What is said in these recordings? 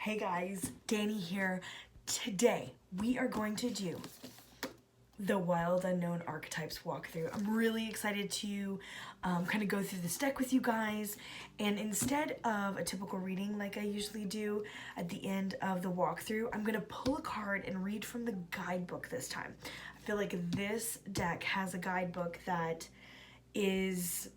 Hey guys, Dani here. Today we are going to do the Wild Unknown Archetypes walkthrough. I'm really excited to kind of go through this deck with you guys, and instead of a typical reading like I usually do at the end of the walkthrough, I'm going to pull a card and read from the guidebook this time. I feel like this deck has a guidebook that is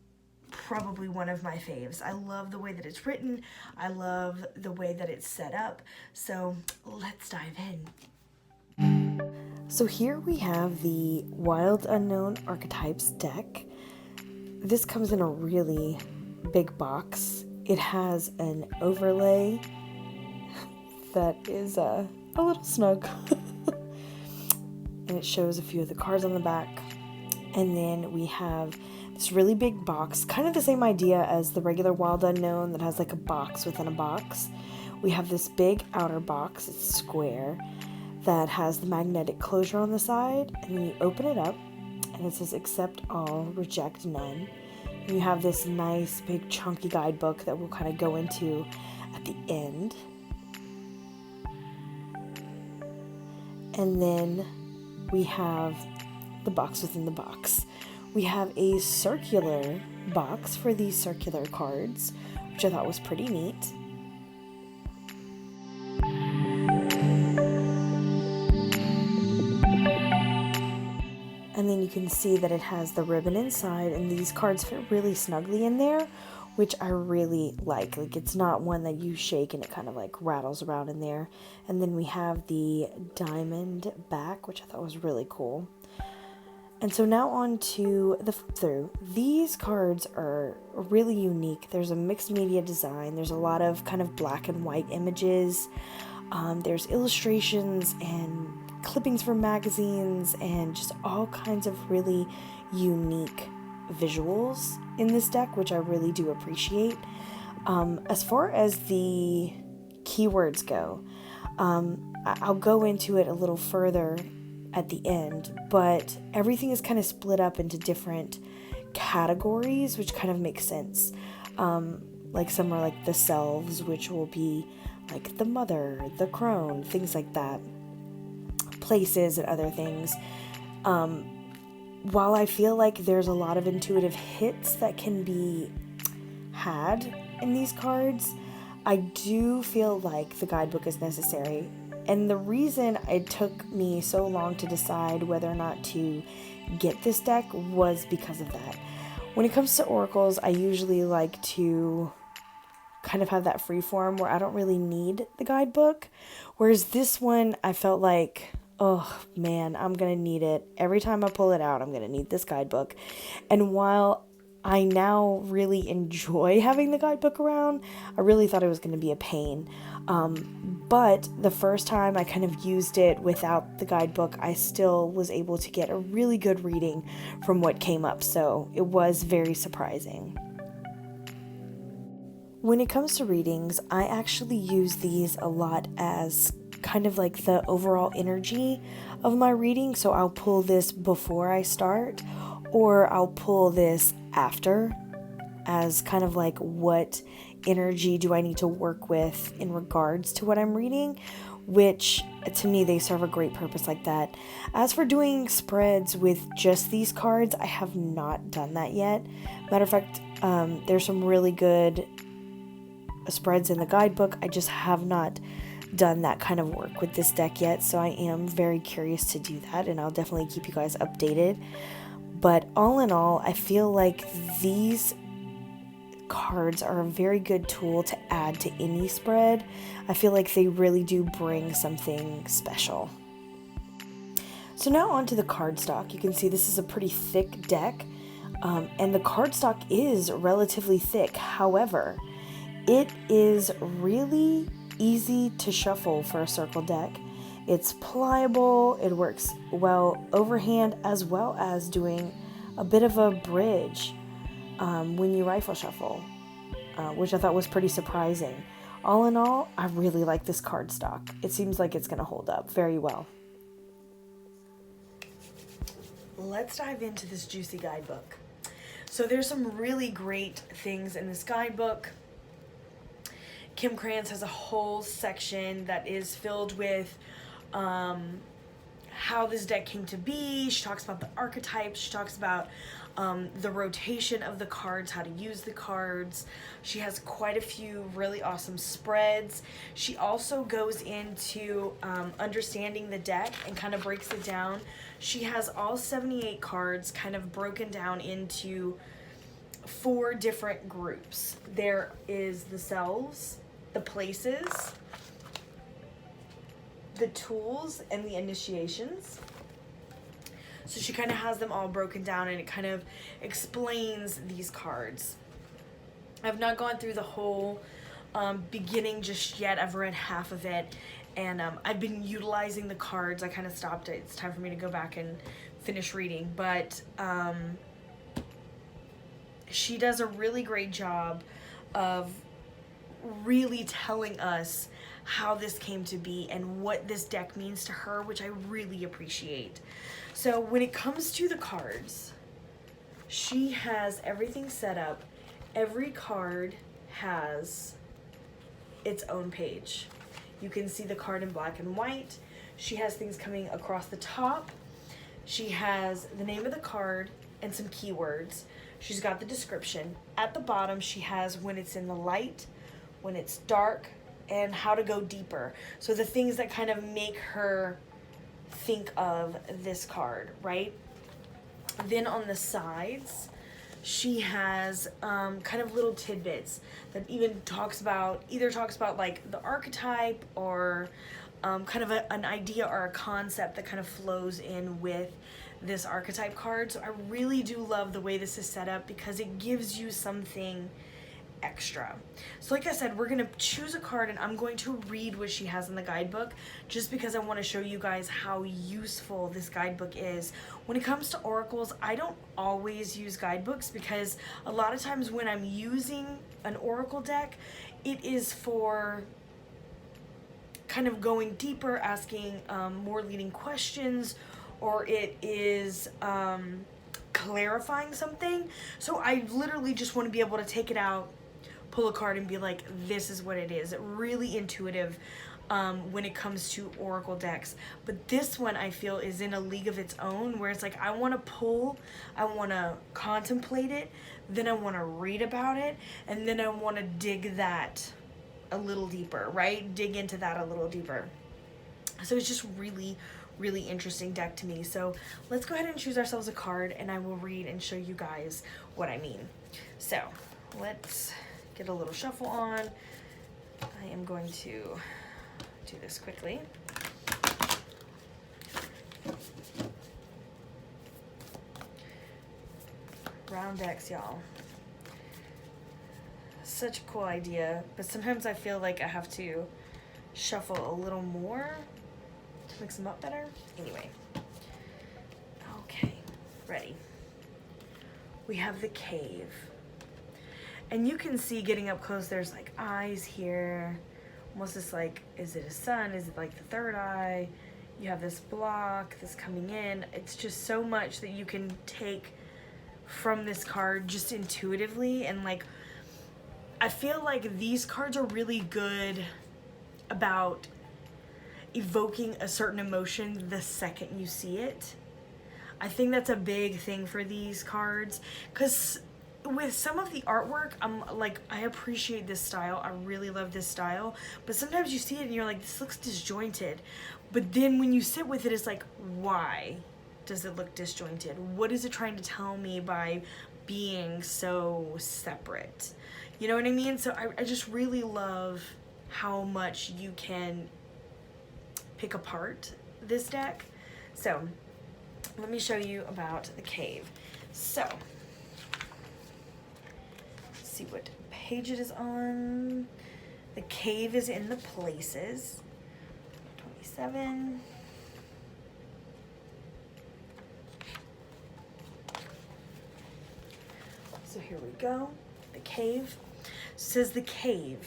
probably one of my faves. I love the way that it's written. I love the way that it's set up. So let's dive in. So here we have the Wild Unknown Archetypes deck. This comes in a really big box. It has an overlay that is a little snug. And it shows a few of the cards on the back. And then we have this really big box, kind of the same idea as the regular Wild Unknown that has like a box within a box. We have this big outer box, it's square, that has the magnetic closure on the side, and then you open it up and it says accept all, reject none. And you have this nice big chunky guidebook that we'll kind of go into at the end. And then we have the box within the box. We have a circular box for these circular cards, which I thought was pretty neat. And then you can see that it has the ribbon inside, and these cards fit really snugly in there, which I really like. Like, it's not one that you shake and it kind of like rattles around in there. And then we have the diamond back, which I thought was really cool. And so now on to the flip through. These cards are really unique. There's a mixed media design. There's a lot of kind of black and white images. There's illustrations and clippings from magazines and just all kinds of really unique visuals in this deck, which I really do appreciate. As far as the keywords go, I'll go into it a little further at the end, but everything is kind of split up into different categories, which kind of makes sense. Like some are like the selves, which will be like the mother, the crone, things like that, places and other things. While I feel like there's a lot of intuitive hits that can be had in these cards, I do feel like the guidebook is necessary. And the reason it took me so long to decide whether or not to get this deck was because of that. When it comes to oracles, I usually like to kind of have that free form where I don't really need the guidebook. Whereas this one, I felt like, oh man, I'm going to need it. Every time I pull it out, I'm going to need this guidebook. And while I now really enjoy having the guidebook around, I really thought it was going to be a pain. But the first time I kind of used it without the guidebook, I still was able to get a really good reading from what came up. So it was very surprising. When it comes to readings, I actually use these a lot as kind of like the overall energy of my reading. So I'll pull this before I start, or I'll pull this after, as kind of like what energy do I need to work with in regards to what I'm reading, which to me they serve a great purpose like that. As for doing spreads with just these cards, I have not done that yet. Matter of fact, there's some really good spreads in the guidebook. I just have not done that kind of work with this deck yet, so I am very curious to do that, and I'll definitely keep you guys updated. But all in all, I feel like these cards are a very good tool to add to any spread. I feel like they really do bring something special. So now on to the cardstock. You can see this is a pretty thick deck, and the cardstock is relatively thick. However, it is really easy to shuffle for a circle deck. It's pliable, it works well overhand, as well as doing a bit of a bridge when you rifle shuffle, which I thought was pretty surprising. All in all, I really like this cardstock. It seems like it's going to hold up very well. Let's dive into this juicy guidebook. So there's some really great things in this guidebook. Kim Krans has a whole section that is filled with how this deck came to be. She talks about the archetypes. She talks about the rotation of the cards, how to use the cards. She has quite a few really awesome spreads. She also goes into understanding the deck and kind of breaks it down. She has all 78 cards kind of broken down into 4 different groups. There is the selves, the places, the tools, and the initiations. So she kind of has them all broken down, and it kind of explains these cards. I've not gone through the whole beginning just yet. I've read half of it, and I've been utilizing the cards. I kind of stopped it. It's time for me to go back and finish reading, but she does a really great job of really telling us how this came to be and what this deck means to her, which I really appreciate. So when it comes to the cards, she has everything set up. Every card has its own page. You can see the card in black and white. She has things coming across the top. She has the name of the card and some keywords. She's got the description. At the bottom, she has when it's in the light, when it's dark, and how to go deeper. So the things that kind of make her think of this card, right? Then on the sides, she has kind of little tidbits that either talks about like the archetype or kind of an idea or a concept that kind of flows in with this archetype card. So I really do love the way this is set up because it gives you something extra. So like I said, we're gonna choose a card and I'm going to read what she has in the guidebook just because I want to show you guys how useful this guidebook is. When it comes to oracles, I don't always use guidebooks because a lot of times when I'm using an oracle deck, it is for kind of going deeper, asking more leading questions, or it is clarifying something. So I literally just want to be able to take it out, pull a card, and be like, this is what it is. Really intuitive when it comes to oracle decks. But this one I feel is in a league of its own, where it's like I want to pull, I want to contemplate it, then I want to read about it, and then I want to dig that a little deeper, right? Dig into that a little deeper. So it's just really interesting deck to me. So let's go ahead and choose ourselves a card and I will read and show you guys what I mean. So let's get a little shuffle on. I am going to do this quickly. Round decks, y'all. Such a cool idea, but sometimes I feel like I have to shuffle a little more to mix them up better. Anyway, okay, ready. We have the cave, and you can see getting up close, there's like eyes here, almost this like, is it a sun? Is it like the third eye? You have this block, this coming in. It's just so much that you can take from this card just intuitively, and like, I feel like these cards are really good about evoking a certain emotion the second you see it. I think that's a big thing for these cards, because with some of the artwork, I'm like, I appreciate this style, I really love this style, but sometimes you see it and you're like, this looks disjointed. But then when you sit with it, it's like, why does it look disjointed? What is it trying to tell me by being so separate? You know what I mean? So I just really love how much you can pick apart this deck. So let me show you about the cave. So let's see what page it is on. The cave is in the places. 27. So here we go. The cave. Says the cave.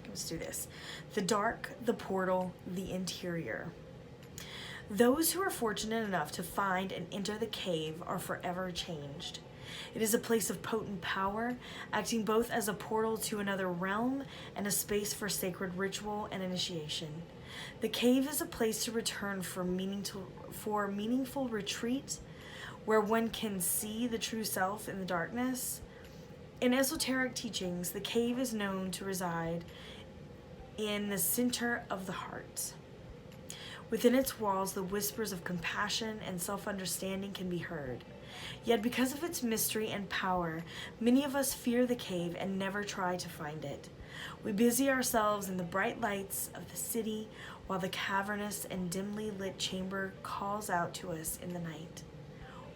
Let's do this. The dark, the portal, the interior. Those who are fortunate enough to find and enter the cave are forever changed. It is a place of potent power, acting both as a portal to another realm and a space for sacred ritual and initiation. The cave is a place to return for meaningful retreat, where one can see the true self in the darkness. In esoteric teachings, the cave is known to reside in the center of the heart. Within its walls, the whispers of compassion and self-understanding can be heard. Yet because of its mystery and power, many of us fear the cave and never try to find it. We busy ourselves in the bright lights of the city, while the cavernous and dimly lit chamber calls out to us in the night.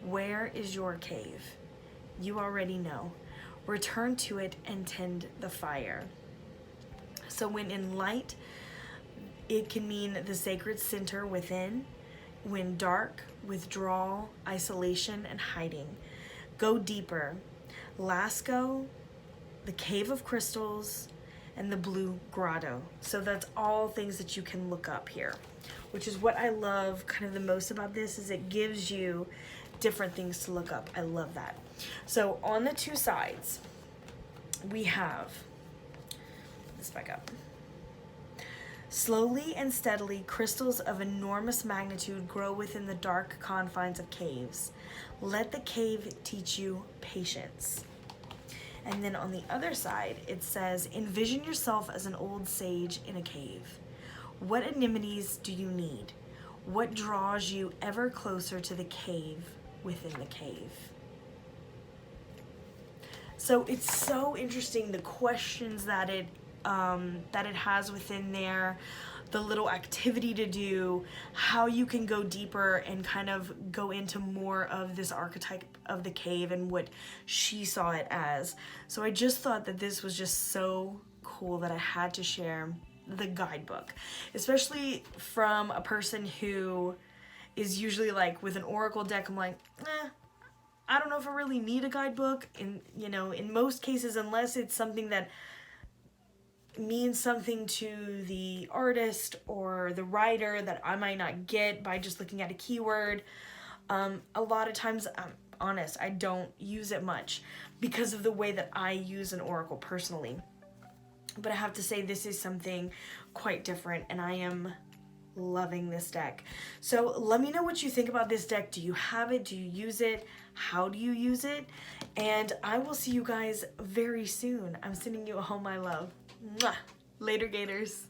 Where is your cave? You already know. Return to it and tend the fire. So when in light, it can mean the sacred center within. When dark, withdrawal, isolation, and hiding. Go deeper. Lascaux, the Cave of Crystals, and the Blue Grotto. So that's all things that you can look up here, which is what I love kind of the most about this, is it gives you different things to look up. I love that. So on the two sides, we have this back up. Slowly and steadily, crystals of enormous magnitude grow within the dark confines of caves. Let the cave teach you patience. And then on the other side, it says, envision yourself as an old sage in a cave. What amenities do you need? What draws you ever closer to the cave within the cave? So it's so interesting, the questions that it has within there, the little activity to do, how you can go deeper and kind of go into more of this archetype of the cave and what she saw it as. So I just thought that this was just so cool that I had to share the guidebook, especially from a person who is usually like with an oracle deck. I'm like, I don't know if I really need a guidebook. In most cases, unless it's something that means something to the artist or the writer that I might not get by just looking at a keyword. A lot of times, I'm honest, I don't use it much because of the way that I use an oracle personally. But I have to say, this is something quite different, and I am loving this deck. So let me know what you think about this deck. Do you have it? Do you use it? How do you use it? And I will see you guys very soon. I'm sending you all my love. Mwah. Later, Gators.